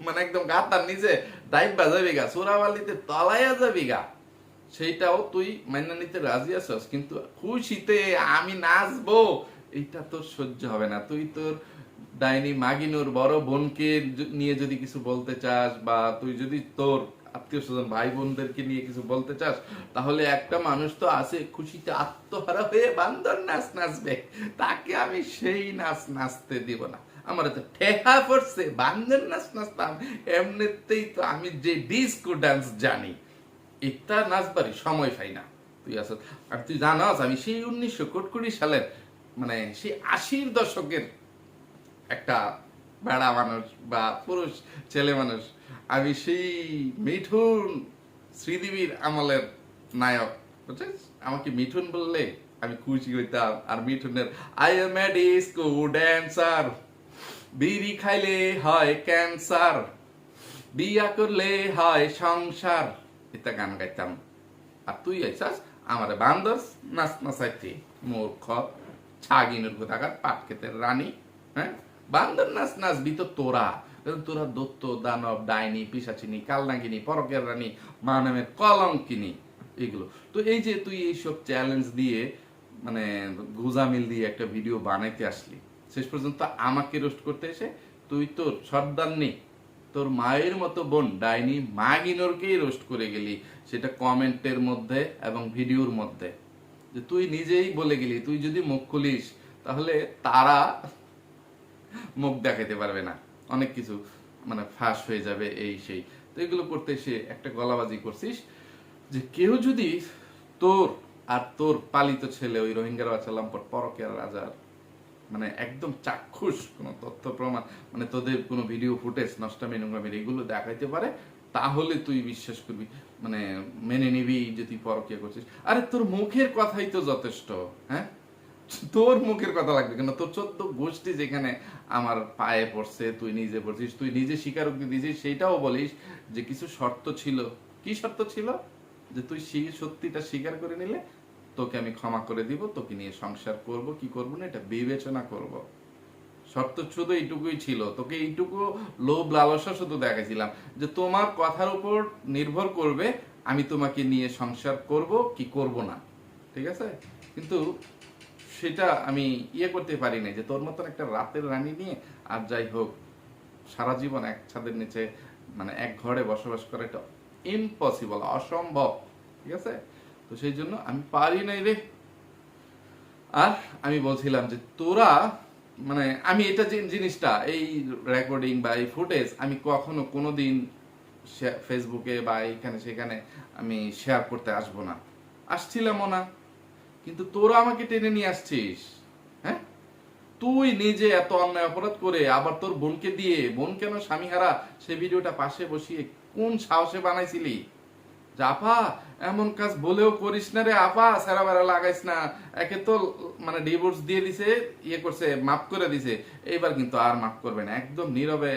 মানে একদম গাতার নিজে ডাইবা যাবি গা, চোরাবালিতে তলাইয়া যাবি গা, সেইটাও তুই মাইনা নিতে রাজি আছস, কিন্তু খুশিতে আমি নাচবো এইটা তোর সহ্য হবে না। তুই তোর ডাইনি মাগিনুর বড় বোনকে নিয়ে যদি কিছু বলতে চাস, বা তুই যদি তোর আত্মীয় স্বজন ভাই বোনদেরকে নিয়ে কিছু বলতে চাস, তাহলে একটা মানুষ তো আছে খুশিতে আত্মহারা হয়ে বান্দর নাচ নাচবে, তাকে আমি সেই নাচ নাচতে দিব না। আমার তো ঠেকা পড়ছে বান্দর নাচ নাচতাম, এমনিতেই তো আমি যে ডিস্কো ডান্স জানি, এটা নাচবারই সময় পাই না। তুই আস, আর তুই জানাস আমি সেই 1900 সালের মানে সেই 80-র দশকের একটা বেড়া মানুষ বা পুরুষ ছেলে মানুষ, আমি সেই মিঠুন শ্রীদেবীর আমলের নায়ক, বুঝছিস? আমাকে মিঠুন বললে আমি খুশি হইতাম। আর মিঠুনের I am a disco dancer, বিড়ি খাইলে হয় ক্যান্সার, বিয়া করলে হয় সংসার, এটা গান গাইতাম। আর তুই আইসাস আমার বান্দর নাচ নাচাইতে, মূর্খ ছাগিনুর কোথাকার পাট ক্ষেতের রানী, হ্যাঁ? বান্দর নাচ নাচবি তো তোরা, তোরা দত্ত দানব ডাইনি পিশাচিনী কালনাগিনী পরকের রানী মা নামের কলঙ্কিনী, এগুলো। তো এই যে তুই এইসব চ্যালেঞ্জ দিয়ে মানে গুজামিল দিয়ে একটা ভিডিও বানাইতে আসলি, শেষ পর্যন্ত আমাকে রোস্ট করতে এসে তুই তোর সর্দার নেই, তোর মায়ের মতো বোন ডাইনি মাগিনোরকেই রোস্ট করে গেলি, সেটা কমেন্টের মধ্যে এবং ভিডিওর মধ্যে। যে তুই নিজেই বলে গেলি তুই যদি মুখ খুলিস তাহলে তারা মুখ দেখাতে পারবে না, অনেক কিছু মানে ফাঁস হয়ে যাবে, এই সেই। তো এগুলো করতে এসে একটা গলাবাজি করছিস, যে কেউ যদি তোর আর তোর পালিত ছেলে ওই রোহিঙ্গার বাচ্চা লম্পট পরকের রাজার মানে একদম চাক্ষুষ কোনো তথ্য প্রমাণ, মানে তোদের কোনো ভিডিও ফুটেজ নষ্টামি নোংরামির এগুলো দেখাইতে পারে, তাহলে তুই বিশ্বাস করবি, মানে মেনে নিবি যে তুই পরকিয়া করছিস। আরে তোর মুখের কথাই তো যথেষ্ট, হ্যাঁ? তোর মুখের কথা লাগবে কেন? তোর 14 গোষ্ঠী যেখানে আমার পায়ে পড়ছে, তুই নিজে পড়ছিস, তুই নিজে স্বীকারোক্তি দিছিস, সেইটাও বলিস যে কিছু শর্ত ছিল। কি শর্ত ছিল? যে তুই সত্যিটা স্বীকার করে নিলে তোকে আমি ক্ষমা করে দিব, তোকে নিয়ে সংসার করব কি করব না এটা বিবেচনা করব। শর্ত শুধু এইটুকুই ছিল, তোকে এইটুকু লোভ লালসা শুধু দেখাইছিলাম যে তোমার কথার উপর নির্ভর করবে আমি তোমাকে নিয়ে সংসার করব কি করব না, ঠিক আছে? কিন্তু সেটা আমি ইয়ে করতে পারি না, যে তোর মতন একটা রাতের রানী নিয়ে আর যাই হোক সারা জীবন এক ছাদের নিচে মানে এক ঘরে বসবাস করা এটা ইম্পসিবল, অসম্ভব, ঠিক আছে? তো সেই জন্য আমি পারি নাই রে। আর আমি বলছিলাম যে তোরা মানে আমি এটা যে জিনিসটা এই রেকর্ডিং বা এই ফুটেজ আমি কখনো কোনোদিন ফেসবুকে বা এখানে সেখানে আমি শেয়ার করতে আসবো না, আসছিলামও না। কিন্তু তোরা আমাকে টেনে নিয়ে আসছিস, হ্যাঁ? তুই নিজে এত অন্যায় অপরাধ করে আবার তোর বোনকে দিয়ে, বোন কেন স্বামীহারা, সেই ভিডিওটা পাশে বসিয়ে কোন সাহসে বানাইছিলি? যে আপা এমন কাজ বলেও করিস না রে আপা, সারা বেড়া লাগাইস না, একে তো মানে ডিভোর্স দিয়ে দিছে, ইয়ে করছে, মাফ করে দিছে, এইবার কিন্তু আর মাফ করবে না, একদম নীরবে।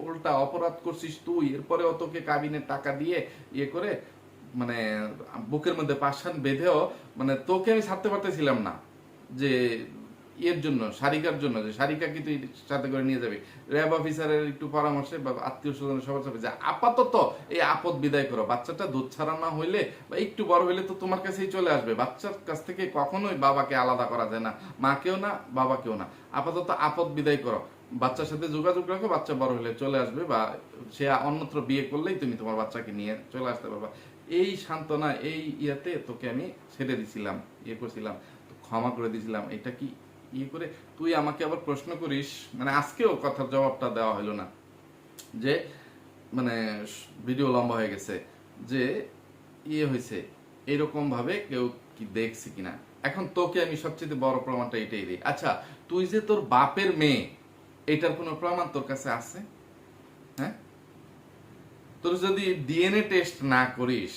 উল্টা অপরাধ করছিস তুই, এরপরেও তোকে কাবিনের টাকা দিয়ে ইয়ে করে মানে বুকের মধ্যে পাষাণ বেঁধেও মানে তোকে আমি ছাড়তে পারতেছিলাম না, যে এর জন্য, সারিকার জন্য, যে সারিকা কি তুই সাথে করে নিয়ে যাবি, র্যাব অফিসারের একটু পরামর্শে বা আত্মীয় স্বজনের সবার সাথে, যে আপাতত এই আপদ বিদায় করো, বাচ্চাটা দুধ ছাড়া না হইলে বা একটু বড় হইলে তো তোমার কাছেই চলে আসবে। বাচ্চার কাছ থেকে কখনোই বাবাকে আলাদা করা যায় না, মাকেও না বাবাকেও না। আপাতত আপদ বিদায় করো, বাচ্চার সাথে যোগাযোগ রাখো, বাচ্চা বড় হলে চলে আসবে, বা সে অন্যত্র বিয়ে করলেই তুমি তোমার বাচ্চাকে নিয়ে চলে আসতে পারবা। এই সান্ত্বনা, এই ইয়াতে তোকে আমি ছেড়ে দিছিলাম, ইয়ে করছিলাম, ক্ষমা করে দিছিলাম। এটা কি ইয়ে করে তুই আমাকে আবার প্রশ্ন করিস, মানে আজকেও কথার জবাবটা দেওয়া হলো না, যে মানে ভিডিও লম্বা হয়ে গেছে, যে ইয়ে হয়েছে এরকম ভাবে কেউ কি দেখছে কিনা। এখন তোকে আমি সবচেয়ে বড় প্রমাণটা এটাই দিই। আচ্ছা, তুই যে তোর বাপের মেয়ে, এটার কোনো প্রমাণ তোর কাছে আছে? হ্যাঁ, তোর যদি ডিএনএ টেস্ট না করিস,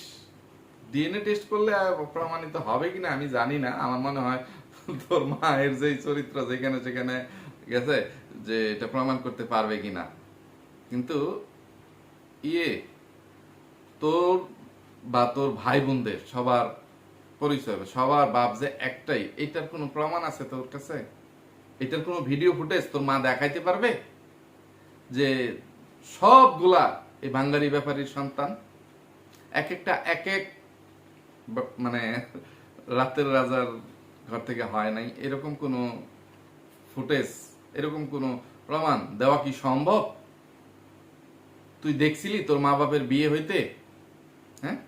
ডিএনএ টেস্ট করলে প্রমাণিত হবে কিনা আমি জানি না, আমার মনে হয় তোর মায়ের যে চরিত্র যেখানে সেখানে গেছে, যে এটা প্রমাণ করতে পারবে কিনা। কিন্তু ইয়ে তোর বা তোর ভাই বোনদের সবার পরিচয় হবে, সবার বাপ যে একটাই, এটার কোনো প্রমাণ আছে তোর কাছে? এটার কোনো ভিডিও ফুটেজ তোর মা দেখাইতে পারবে যে সবগুলা এই বাঙালি ব্যাপারীর সন্তান, এক একটা এক এক মানে রাতের রাজার ঘর থেকে হয় নাই, এরকম কোনো ফুটেজ, এরকম কোনো প্রমাণ দেওয়া কি সম্ভব? তুই দেখছিলি তোর মা বাপের বিয়ে হইতে? হ্যাঁ,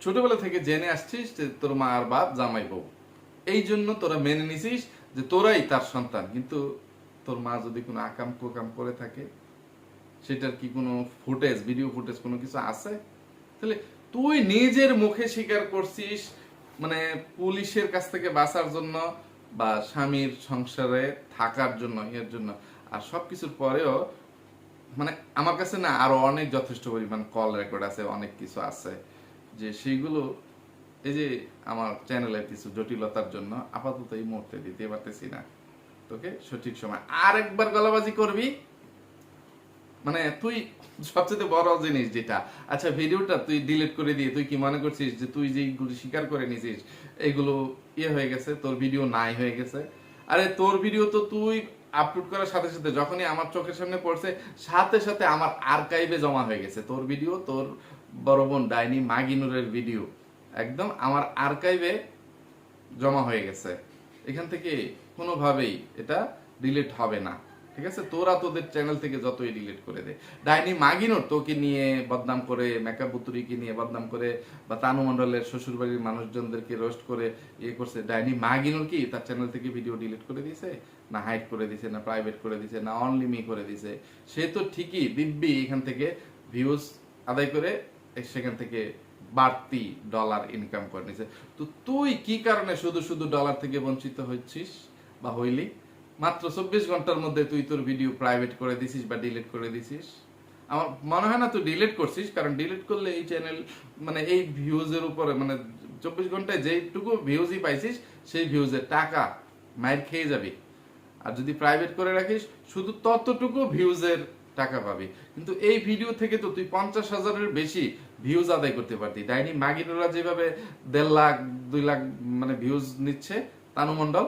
ছোটবেলা থেকে জেনে আসছিস যে তোর মা আর বাপ জামাই বউ, এই জন্য তোরা মেনে নিছিস যে তোরাই তার সন্তান। কিন্তু তোর মা যদি কোনো আকাম কুকাম করে থাকে, সেটার কি কোনো ফুটেজ, ভিডিও ফুটেজ কোনো কিছু আছে? তাহলে তুই নিজের মুখে স্বীকার করছিস, মানে পুলিশের কাছ থেকে বাঁচার জন্য বা স্বামীর সংসারে থাকার জন্য, এর জন্য। আর সবকিছুর পরেও মানে আমার কাছে না আরো অনেক যথেষ্ট পরিমাণ কল রেকর্ড আছে, অনেক কিছু আছে, যে সেইগুলো এই যে আমার চ্যানেলের কিছু জটিলতার জন্য আপাতত এই মুহূর্তে দিতে পারতেছি না তোকে সঠিক সময়। আর একবার গলাবাজি করবি, মানে তুই সবচেয়ে বড় জিনিস যেটা, আচ্ছা ভিডিওটা তুই ডিলিট করে দিয়ে তুই কি মনে করছিস যে তুই যেগুলো স্বীকার করে নিছিস এগুলো ইয়ে হয়ে গেছে, তোর ভিডিও নাই হয়ে গেছে? আরে তোর ভিডিও তো তুই আপলোড করার সাথে সাথে যখনই আমার চোখের সামনে পড়ছে, সাথে সাথে আমার আর্কাইভে জমা হয়ে গেছে তোর ভিডিও, তোর বড় বোন ডাইনি মাগিনুরের ভিডিও একদম আমার আর্কাইভে জমা হয়ে গেছে। এখান থেকে কোনোভাবেই এটা ডিলিট হবে না, ঠিক আছে? তোরা তোদের চ্যানেল থেকে যতই ডিলিট করে দে। ডাইনি মাগিনোর তোকে নিয়ে বদনাম করে, মেকআপ বুতুরিকে নিয়ে বদনাম করে, বা তানু মণ্ডলের শ্বশুরবাড়ির মানুষজনদেরকে রোস্ট করে ইয়ে করছে, ডাইনি মাগিনোর কি তার চ্যানেল থেকে ভিডিও ডিলিট করে দিয়েছে, না হাইড করে দিয়েছে, না প্রাইভেট করে দিয়েছে, না অনলি মি করে দিয়েছে? সে তো ঠিকই দিব্যি এখান থেকে ভিউজ আদায় করে সেখান থেকে বাড়তি ডলার ইনকাম করে নিছে। তো তুই কি কারণে শুধু শুধু ডলার থেকে বঞ্চিত হচ্ছিস বা হইলি? মাত্র 24 ঘন্টার মধ্যে তুই তোর ভিডিও প্রাইভেট করে দিছিস বা ডিলিট করে দিছিস। আমার মনে হয় না তুই ডিলিট করছিস, কারণ ডিলিট করলে এই চ্যানেল মানে এই ভিউজের উপরে মানে 24 ঘন্টায় যেটুকু ভিউজই পাইছিস সেই ভিউজের টাকা মাইর খেয়ে যাবি। আর যদি প্রাইভেট করে রাখিস শুধু ততটুকু ভিউজের টাকা পাবি। কিন্তু এই ভিডিও থেকে তো তুই 50,000-এর বেশি ভিউজ আদায় করতে পারতি। ডাইনি মাগিনুরা যেভাবে 1.5 লাখ 2 লাখ মানে ভিউজ নিচ্ছে তানু মণ্ডল,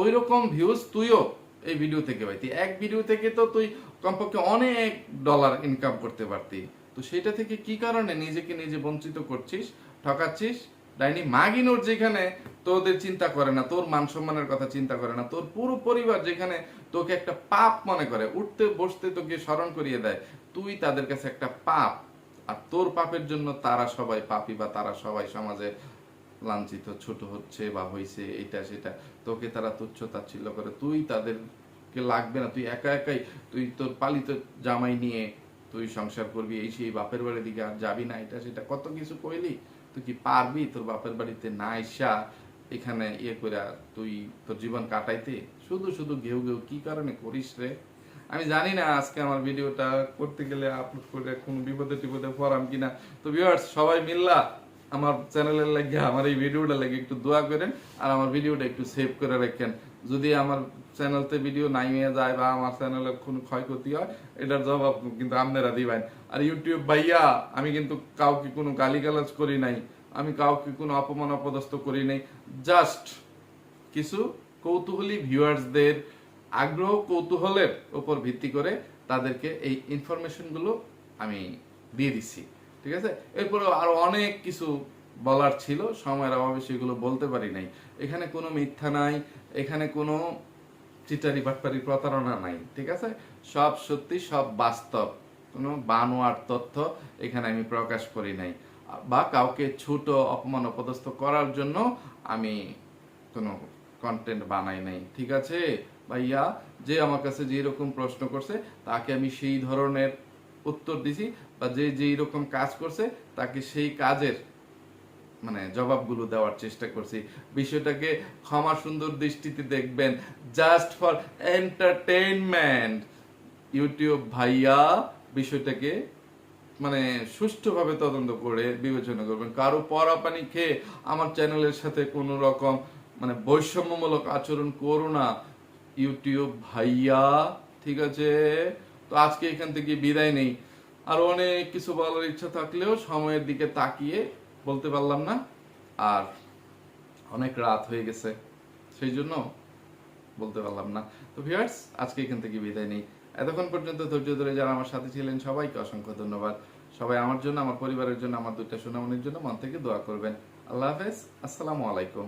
ওই রকম ভিউজ তুইও এই ভিডিও থেকে পাইতি। এক ভিডিও থেকে তো তুই কমপক্ষে অনেক ডলার ইনকাম করতে পারতি। তো সেটা থেকে কি কারণে নিজেকে নিজে বঞ্চিত করছিস, ঠকাচ্ছিস? ডাইনি মাগিনোর যেখানে তোদের চিন্তা করে না, তোর মান সম্মানের কথা চিন্তা করে না, তোর পুরো পরিবার যেখানে তোকে একটা পাপ মনে করে, উঠতে বসতে তোকে স্মরণ করিয়ে দেয়, তুই তাদের কাছে একটা পাপ। আর তোর পাপের জন্য তারা সবাই পাপী, বা তারা সবাই সমাজে লাঞ্ছিত, ছোট হচ্ছে বা হইছে, এটা সেটা, তোকে তারা তুচ্ছ তাচ্ছিল্য করে। তুই তাদেরকে লাগবে না, তুই একা একাই, তুই তোর পালিত জামাই নিয়ে তুই সংসার করবি, এই সেই বাপের বাড়ির দিকে আর যাবি না, এটা সেটা কত কিছু কইলি। তুই কি পারবি তোর বাপের বাড়িতে না আইসা এখানে করে তুই তোর জীবন কাটাইতে শুধু শুধু ঘেউ ঘেউ কি কারণে করিস রে? আমি জানি না আজকে আমার ভিডিওটা করতে গেলে আপলোড করে কোনো বিপদে টিপদে পড়াম কিনা। তো ভিউয়ার্স, সবাই মিল্লা আমার চ্যানেলের লাগে, আমার এই ভিডিওটা লাগে একটু দোয়া করেন আর আমার ভিডিওটা একটু সেভ করে রাখেন। যদি আমার চ্যানেলতে ভিডিও নাই হয়ে যায় বা আমার চ্যানেলের কোনো ক্ষয়ক্ষতি হয়, এটার জবাব কিন্তু আপনারা দিবেন। আর ইউটিউব ভাইয়া, আমি কিন্তু কাউকে কোনো গালিগালাজ করি নাই, আমি কাউকে কোনো অপমান অপদস্থ করি নাই। জাস্ট কিছু কৌতূহলী ভিউয়ার্সদের আগ্রহ কৌতূহলের উপর ভিত্তি করে তাদেরকে এই ইনফরমেশনগুলো আমি দিয়ে দিচ্ছি, ঠিক আছে? এরপরেও আরো অনেক কিছু বলার ছিল, সময়ের অভাবে সেগুলো বলতে পারি নাই। এখানে কোনো মিথ্যা নাই, এখানে কোনো চিটারি বাটপারি প্রতারণা নাই, ঠিক আছে? সব সত্যি, সব বাস্তব, কোনো বানোয়ার তথ্য এখানে আমি প্রকাশ করি নাই বা কাউকে ছোট অপমান অপদস্থ করার জন্য আমি কোনো কন্টেন্ট বানাই নাই, ঠিক আছে ভাইয়া? যে আমার কাছে যে রকম প্রশ্ন করছে তাকে আমি সেই ধরনের উত্তর দিছি, বা যে যেই রকম কাজ করছে তাকে সেই কাজের মানে জবাবগুলো দেওয়ার চেষ্টা করছি। বিষয়টাকে ক্ষমা সুন্দর দৃষ্টিতে দেখবেন, জাস্ট ফর এন্টারটেইনমেন্ট। ইউটিউব ভাইয়া বিষয়টাকে মানে সুষ্ঠুভাবে তদন্ত করে বিবেচনা করবেন। কারো পরা পানি খেয়ে আমার চ্যানেলের সাথে কোনো রকম মানে বৈষম্যমূলক আচরণ করো না ইউটিউব ভাইয়া, ঠিক আছে? তো আজকে এখান থেকে বিদায় নেই। আরো অনেক কিছু বলার ইচ্ছা থাকলেও সময়ের দিকে তাকিয়ে বলতে পারলাম না, আর অনেক রাত হয়ে গেছে সেই জন্য বলতে পারলাম না। তো ভিউয়ার্স, আজকে এখান থেকে বিদায় নেই। এতক্ষণ পর্যন্ত ধৈর্য ধরে যারা আমার সাথে ছিলেন সবাইকে অসংখ্য ধন্যবাদ। সবাই আমার জন্য, আমার পরিবারের জন্য, আমার দুইটা সোনামণির জন্য মন থেকে দোয়া করবেন। আল্লাহ হাফেজ, আসসালামু আলাইকুম।